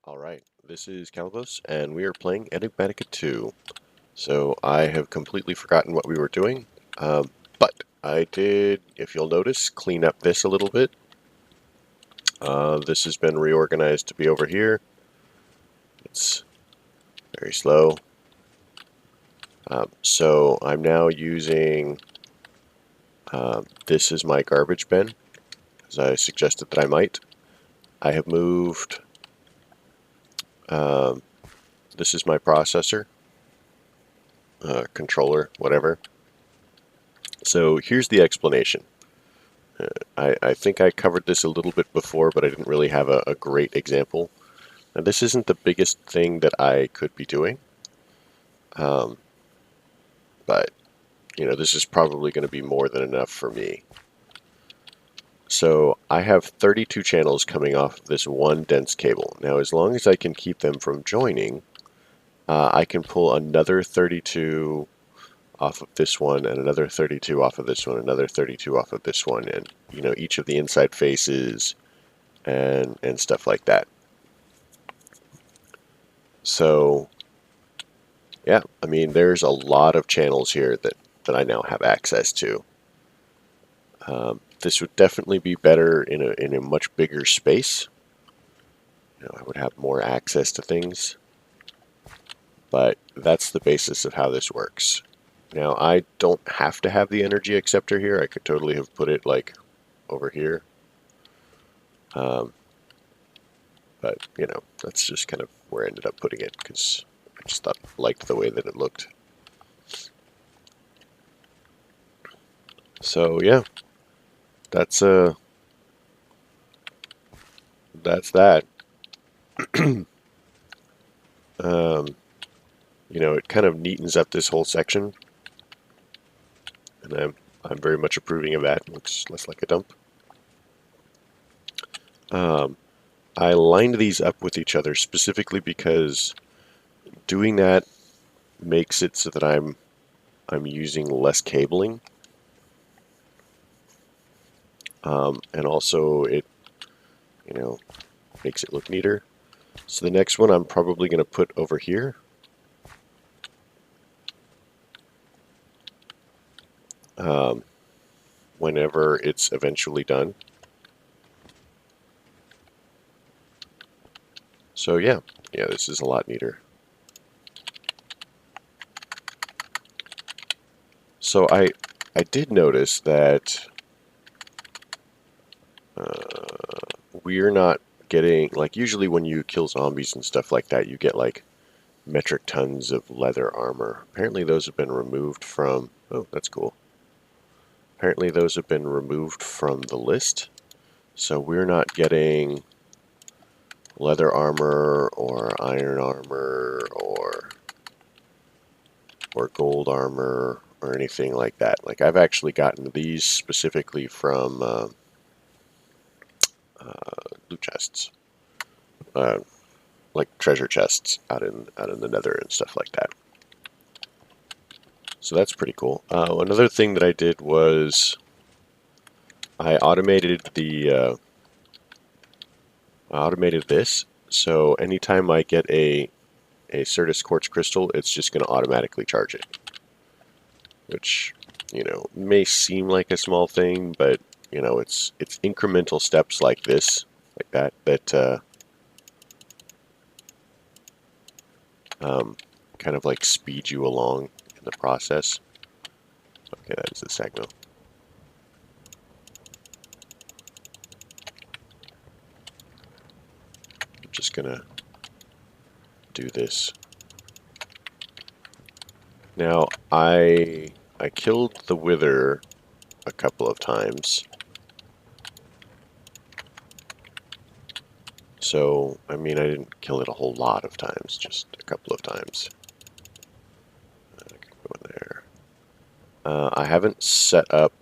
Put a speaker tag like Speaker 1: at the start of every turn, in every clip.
Speaker 1: Alright, this is Calibos, and we are playing Enigmatica 2. So I have completely forgotten what we were doing, but I did, if you'll notice, clean up this a little bit. This has been reorganized to be over here. It's very slow. So I'm now using this is my garbage bin, as I suggested that I might. I have moved, this is my processor, controller, whatever. So here's the explanation. I think I covered this a little bit before, but I didn't really have a great example. Now, this isn't the biggest thing that I could be doing, but this is probably going to be more than enough for me. So I have 32 channels coming off of this one dense cable. Now, as long as I can keep them from joining, I can pull another 32 off of this one, and another 32 off of this one, another 32 off of this one, and each of the inside faces and stuff like that. So yeah, I mean, there's a lot of channels here that I now have access to. This would definitely be better in a much bigger space. I would have more access to things, but that's the basis of how this works. Now, I don't have to have the energy acceptor here. I could totally have put it like over here. But that's just kind of where I ended up putting it because I just liked the way that it looked. So yeah, that's that. It kind of neatens up this whole section, and I'm very much approving of that. It looks less like a dump. I lined these up with each other specifically because doing that makes it so that I'm using less cabling, and also it makes it look neater. So the next one I'm probably going to put over here. Whenever it's eventually done. So yeah, this is a lot neater. So I did notice that we're not getting, like, usually when you kill zombies and stuff like that, you get like metric tons of leather armor. Apparently those have been removed from, oh, that's cool. Apparently those have been removed from the list. So we're not getting leather armor or iron armor or gold armor or anything like that. Like, I've actually gotten these specifically from loot chests, like treasure chests out in the Nether and stuff like that. So that's pretty cool. Another thing that I did was I automated this. So anytime I get a Certus Quartz Crystal, it's just going to automatically charge it. Which, may seem like a small thing, but, it's incremental steps like this, like that kind of like speed you along in the process. Okay, that is the signal. I'm just gonna do this. Now, I killed the Wither a couple of times. So, I mean, I didn't kill it a whole lot of times, just a couple of times. I can go in there. I haven't set up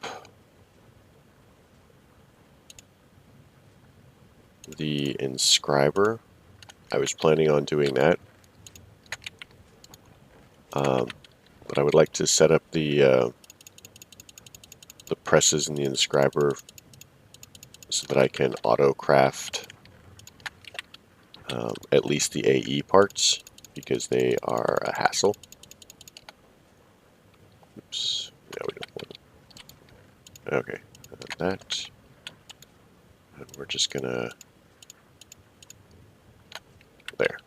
Speaker 1: the inscriber. I was planning on doing that. But I would like to set up the presses in the inscriber so that I can auto craft at least the AE parts, because they are a hassle. Oops. No, we don't want it. Okay. That. And we're just gonna. There.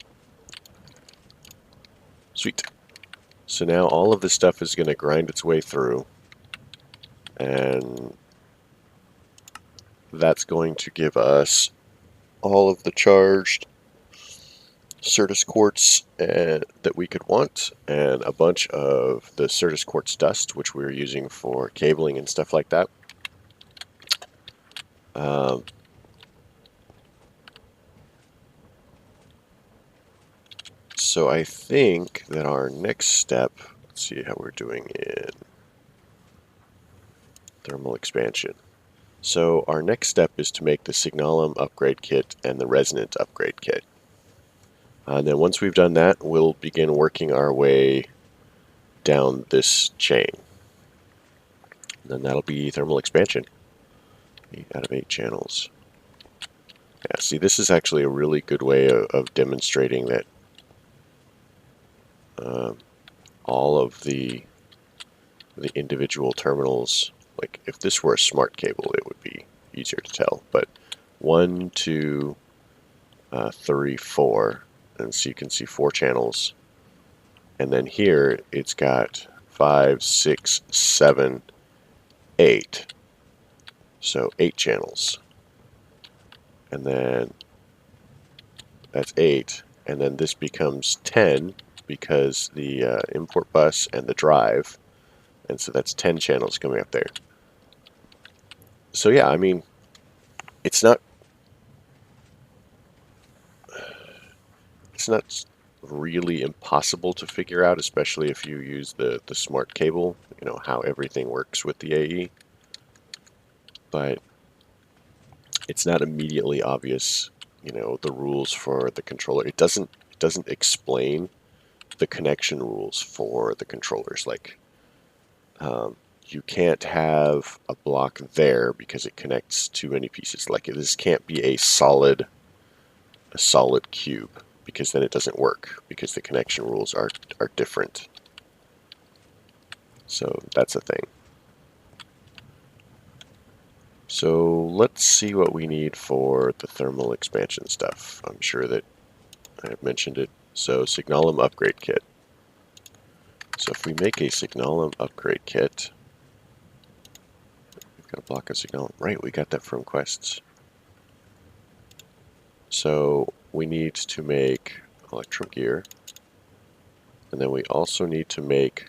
Speaker 1: Sweet. So now all of this stuff is going to grind its way through, and that's going to give us all of the charged Certus quartz that we could want, and a bunch of the Certus quartz dust, which we were using for cabling and stuff like that. So I think that our next step, let's see how we're doing in thermal expansion. So our next step is to make the Signalum upgrade kit and the resonant upgrade kit. And then once we've done that, we'll begin working our way down this chain. And then that'll be thermal expansion. 8 out of 8 channels. Yeah, see, this is actually a really good way of demonstrating that all of the individual terminals, like if this were a smart cable, it would be easier to tell. But 1, 2, 3, 4, and so you can see 4 channels. And then here it's got 5, 6, 7, 8. So 8 channels. And then that's 8. And then this becomes 10 because the import bus and the drive. And so that's 10 channels coming up there. So yeah, I mean, it's not really impossible to figure out, especially if you use the smart cable, you know, how everything works with the AE. But it's not immediately obvious, you know, the rules for the controller. It doesn't explain the connection rules for the controllers. Like, you can't have a block there because it connects too many pieces. Like, this can't be a solid cube, because then it doesn't work, because the connection rules are different. So that's a thing. So let's see what we need for the thermal expansion stuff. I'm sure that I have mentioned it. So Signalum upgrade kit. So if we make a Signalum upgrade kit, we've got a block of Signalum. Right, we got that from quests. So we need to make electro gear, and then we also need to make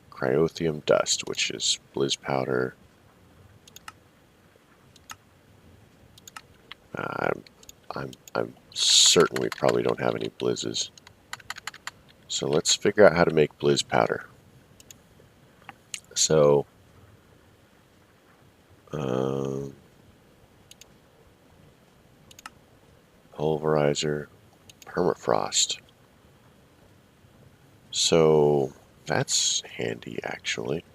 Speaker 1: cryothium dust, which is blizz powder. I'm certain we probably don't have any blizzes. So let's figure out how to make blizz powder. So pulverizer, permafrost. So that's handy, actually.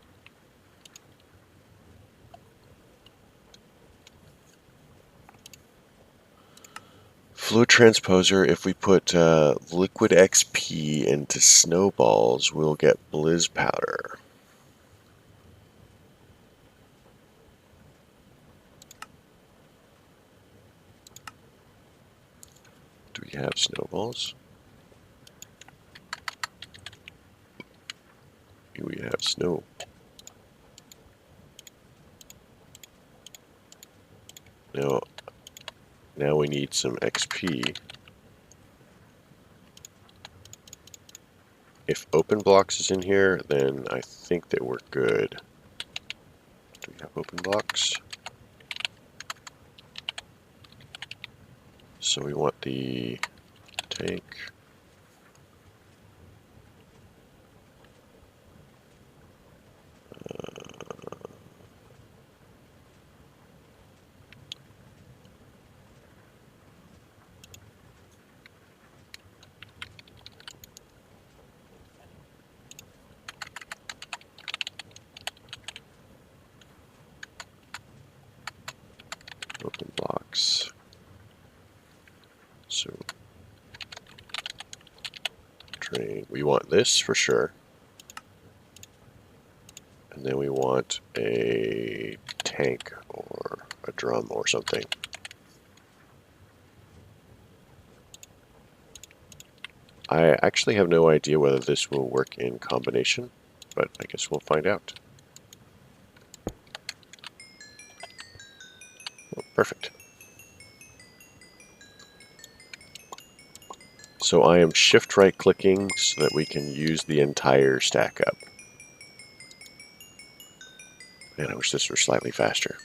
Speaker 1: Fluid transposer, if we put liquid XP into snowballs, we'll get blizz powder. Do we have snowballs? Do we have snow? No. Now we need some XP. If open blocks is in here, then I think that we're good. Do we have open blocks? So we want the tank. Open blocks. So smeltering. We want this for sure. And then we want a tank or a drum or something. I actually have no idea whether this will work in combination, but I guess we'll find out. Oh, perfect. So I am shift right clicking so that we can use the entire stack up. Man, I wish this were slightly faster.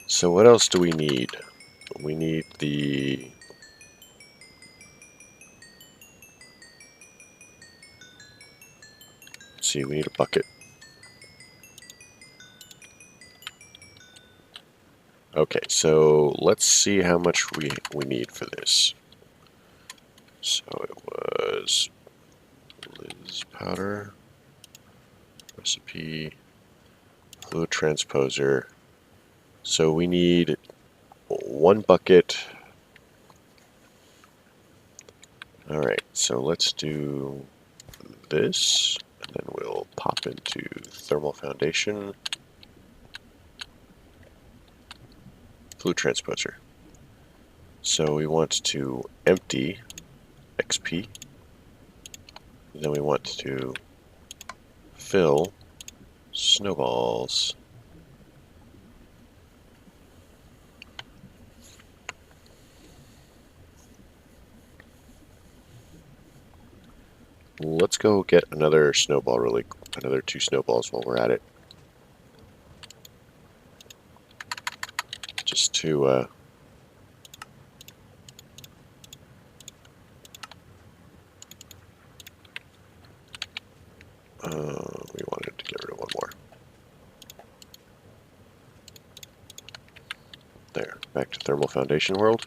Speaker 1: So what else do we need? We need the... Let's see, we need a bucket. Okay, so let's see how much we need for this. So it was Liz powder, recipe, fluid transposer. So we need 1 bucket. Alright, so let's do this, and then we'll pop into thermal foundation, fluid transposer. So we want to empty XP, then we want to fill snowballs. Let's go get another snowball another 2 snowballs while we're at it. Just to we wanted to get rid of 1 more. There, back to thermal foundation world.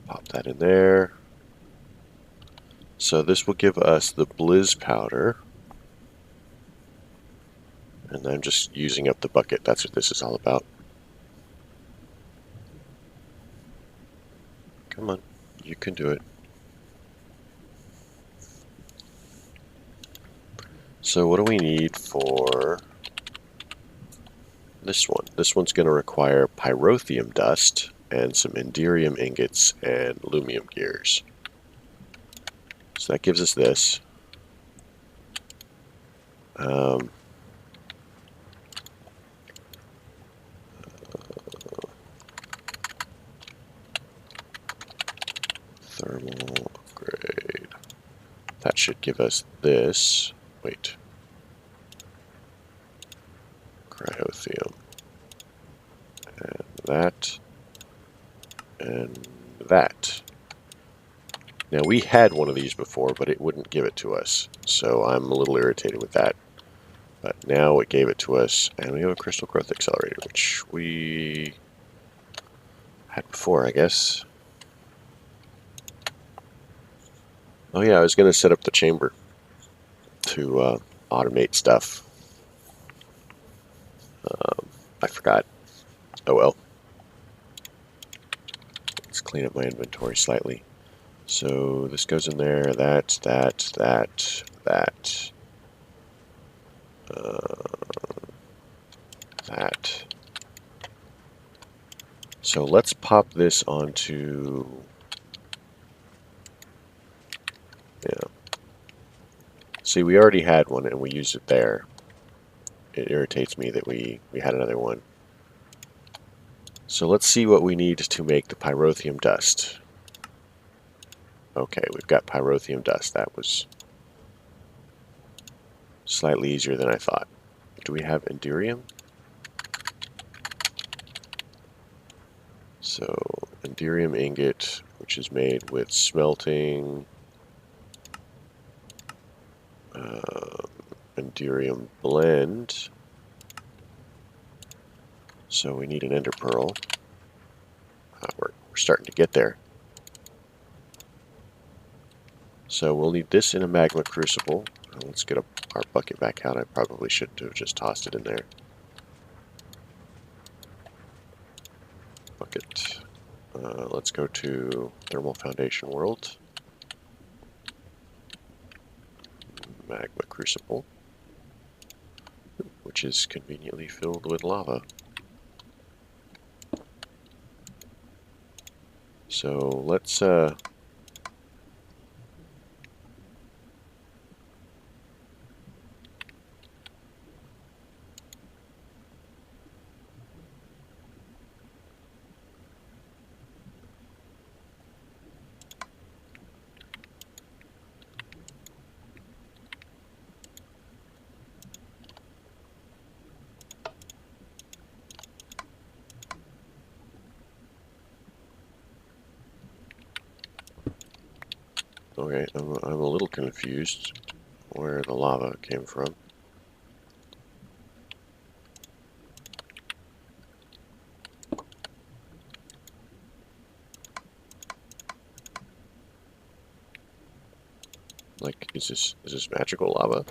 Speaker 1: Pop that in there. So this will give us the Blizz powder. And I'm just using up the bucket. That's what this is all about. Come on, you can do it. So what do we need for this one? This one's going to require pyrotheum dust and some enderium ingots and lumium gears. So that gives us this. Thermal upgrade. That should give us this. Wait. Cryotheum. And that. And that. Now we had one of these before, but it wouldn't give it to us. So I'm a little irritated with that. But now it gave it to us, and we have a crystal growth accelerator, which we had before, I guess. Oh yeah, I was going to set up the chamber to automate stuff. I forgot. Oh well. Let's clean up my inventory slightly. So this goes in there, that. That. So let's pop this onto... Yeah. See, we already had one and we used it there. It irritates me that we had another one. So let's see what we need to make the pyrotheum dust. Okay, we've got pyrotheum dust. That was slightly easier than I thought. Do we have enderium? So, enderium ingot, which is made with smelting, enderium blend. So we need an ender pearl. We're starting to get there. So we'll need this in a magma crucible. Let's get our bucket back out. I probably should have just tossed it in there. Bucket. Let's go to Thermal Foundation World. Magma crucible, which is conveniently filled with lava. So let's okay, I'm a little confused where the lava came from. Like, is this magical lava?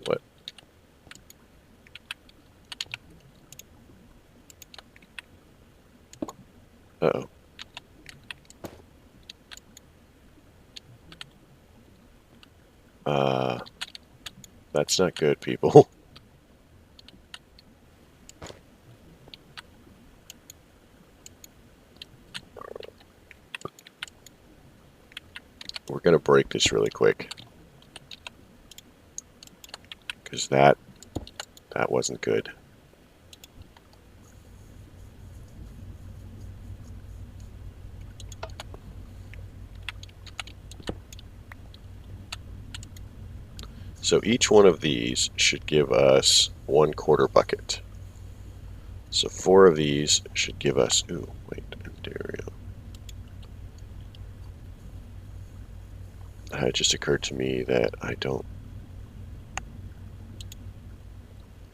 Speaker 1: What? Uh-oh. That's not good, people. We're gonna break this really quick. Because that wasn't good. So each one of these should give us 1/4 bucket. So 4 of these should give us, ooh, wait, Enderium. It just occurred to me that I don't.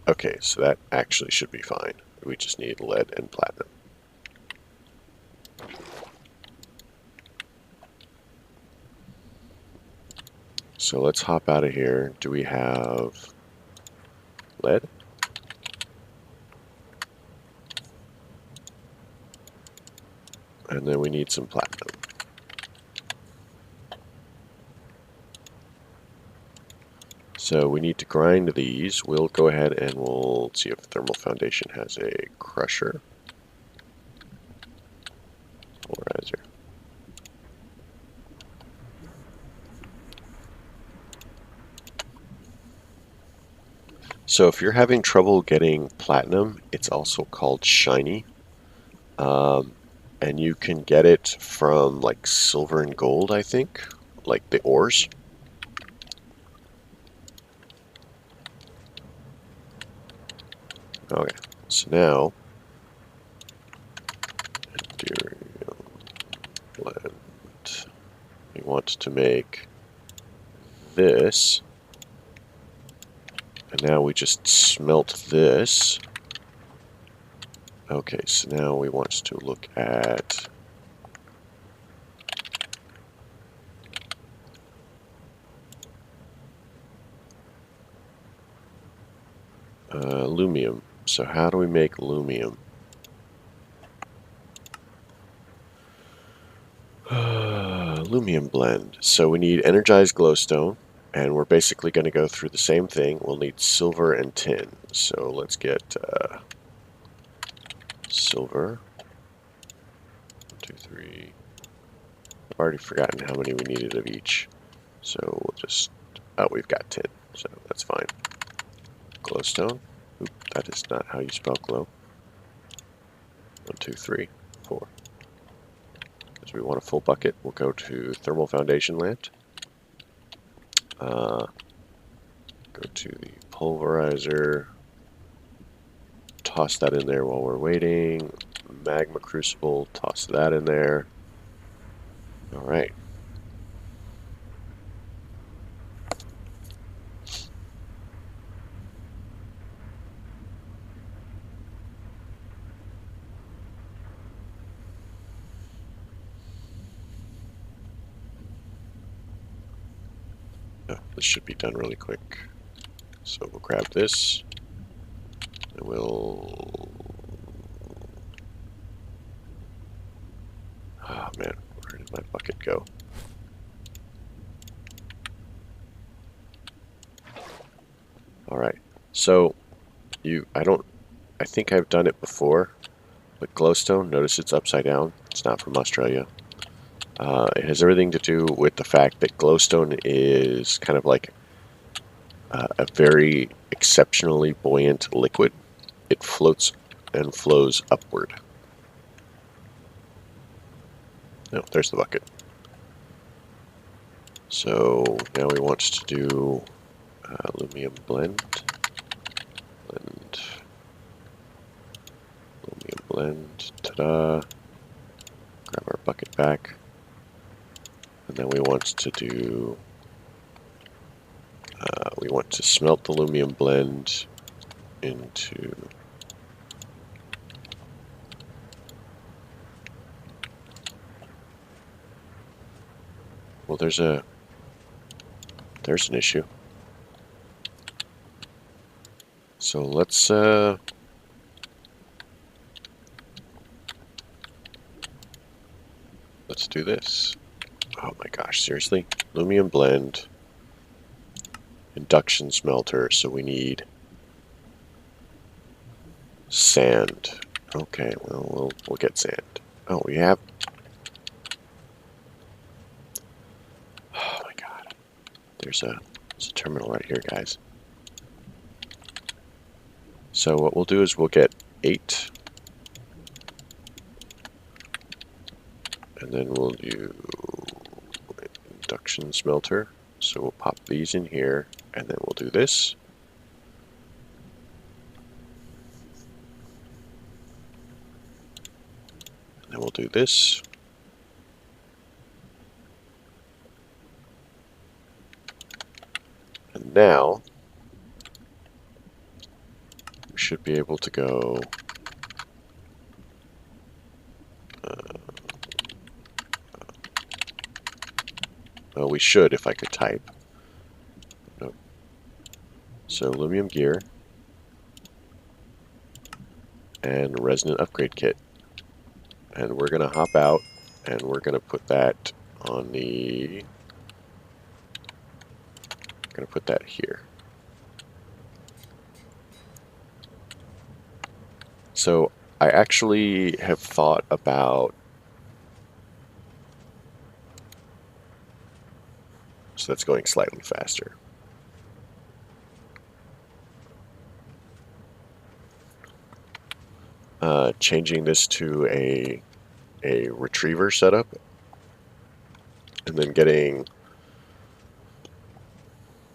Speaker 1: Okay, so that actually should be fine. We just need lead and platinum. So let's hop out of here. Do we have lead? And then we need some platinum. So we need to grind these. We'll go ahead and we'll see if Thermal Foundation has a crusher. Polarizer. So if you're having trouble getting platinum, it's also called shiny. And you can get it from like silver and gold, I think, like the ores. Okay, so now blend. We want to make this, and now we just smelt this. Okay, so now we want to look at lumium. So how do we make lumium? Lumium blend. So we need energized glowstone, and we're basically going to go through the same thing. We'll need silver and tin. So let's get silver. 1, 2, 3. I've already forgotten how many we needed of each. So we'll just, oh, we've got tin, so that's fine. Glowstone. Oop, that is not how you spell glow. 1, 2, 3, 4. Because we want a full bucket, we'll go to Thermal Foundation Land. Go to the pulverizer. Toss that in there while we're waiting. Magma Crucible, toss that in there. Alright. Oh, this should be done really quick. So we'll grab this, and we'll... Oh man, where did my bucket go? Alright, so I think I've done it before, but glowstone, notice it's upside down. It's not from Australia. It has everything to do with the fact that glowstone is kind of like a very exceptionally buoyant liquid. It floats and flows upward. No, there's the bucket. So now we want to do aluminum blend, aluminum blend, ta-da. Grab our bucket back. And then we want to do, we want to smelt the aluminum blend into, well, there's an issue. So let's do this. Oh my gosh, seriously? Aluminum blend, induction smelter, so we need sand. Okay, well, we'll get sand. Oh, we have... Oh my god. There's a terminal right here, guys. So what we'll do is we'll get 8. And then we'll do induction smelter. So we'll pop these in here, and then we'll do this. And then we'll do this. And now we should be able to go well, we should if I could type. Nope. So aluminum gear and resonant upgrade kit. And we're going to hop out and we're going to put that on the... I'm going to put that here. So I actually have thought about... So that's going slightly faster. Changing this to a retriever setup, and then getting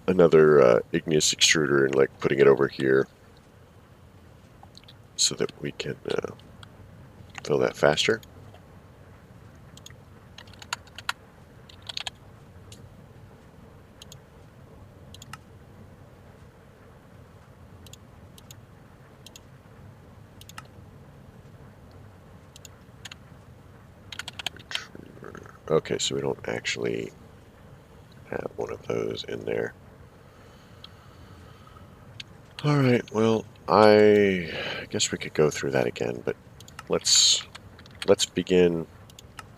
Speaker 1: another igneous extruder and like putting it over here so that we can fill that faster. Okay, so we don't actually have one of those in there. Alright, well, I guess we could go through that again, but let's begin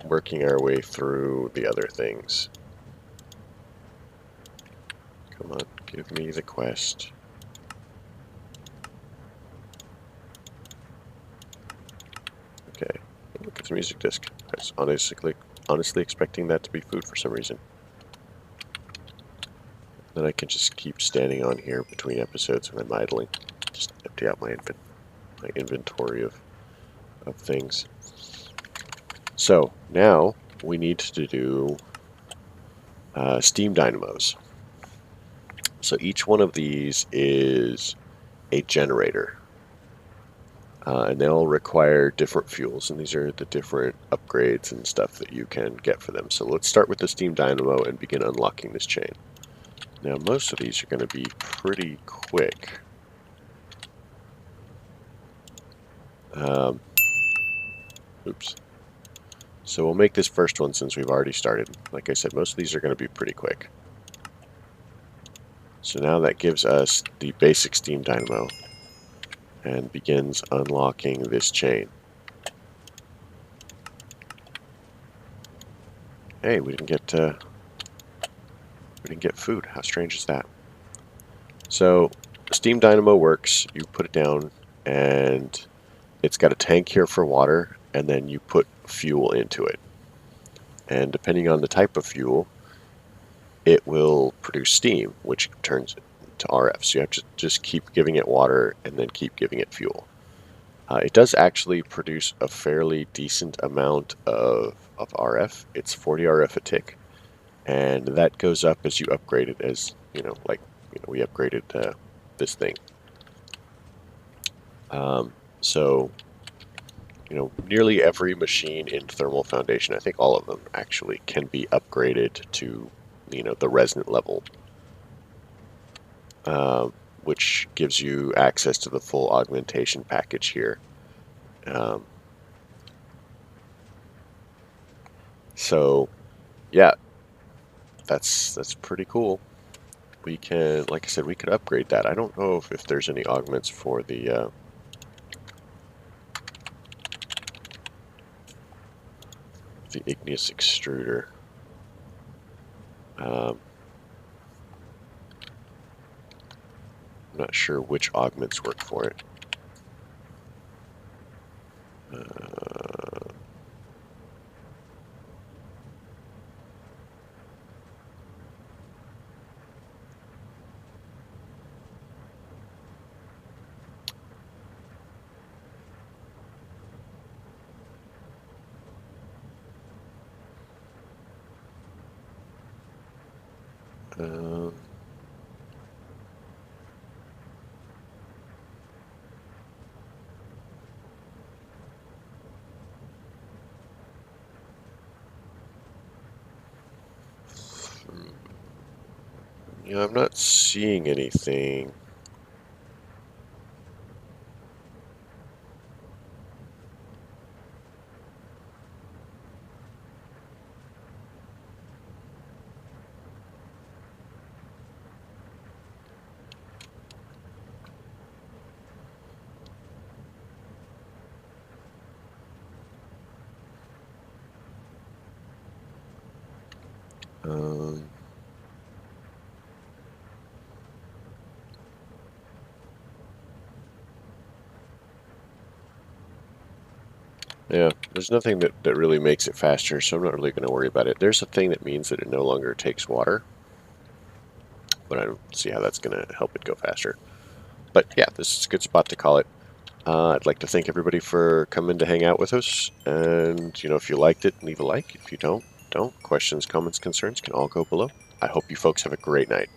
Speaker 1: working our way through the other things. Come on, give me the quest. Okay, look at the music disc. I was honestly expecting that to be food for some reason. Then I can just keep standing on here between episodes when I'm idling. Just empty out my inventory of things. So now we need to do steam dynamos. So each one of these is a generator. And they'll require different fuels, and these are the different upgrades and stuff that you can get for them. So let's start with the steam dynamo and begin unlocking this chain. Now most of these are going to be pretty quick. Oops. So we'll make this first one since we've already started. Like I said, most of these are going to be pretty quick. So now that gives us the basic steam dynamo and begins unlocking this chain. Hey, we didn't get food. How strange is that? So steam dynamo works. You put it down, and it's got a tank here for water, and then you put fuel into it. And depending on the type of fuel, it will produce steam, which turns it to RF. So you have to just keep giving it water and then keep giving it fuel. It does actually produce a fairly decent amount of RF. It's 40 RF a tick, and that goes up as you upgrade it. As we upgraded this thing. So nearly every machine in Thermal Foundation, I think all of them actually, can be upgraded to the resonant level, which gives you access to the full augmentation package here. So yeah, that's pretty cool. We can, like I said, we could upgrade that. I don't know if there's any augments for the igneous extruder. I'm not sure which augments work for it. I'm not seeing anything. Yeah, there's nothing that really makes it faster, so I'm not really going to worry about it. There's a thing that means that it no longer takes water, but I don't see how that's going to help it go faster. But yeah, this is a good spot to call it. I'd like to thank everybody for coming to hang out with us, and if you liked it, leave a like. If you don't. Questions, comments, concerns can all go below. I hope you folks have a great night.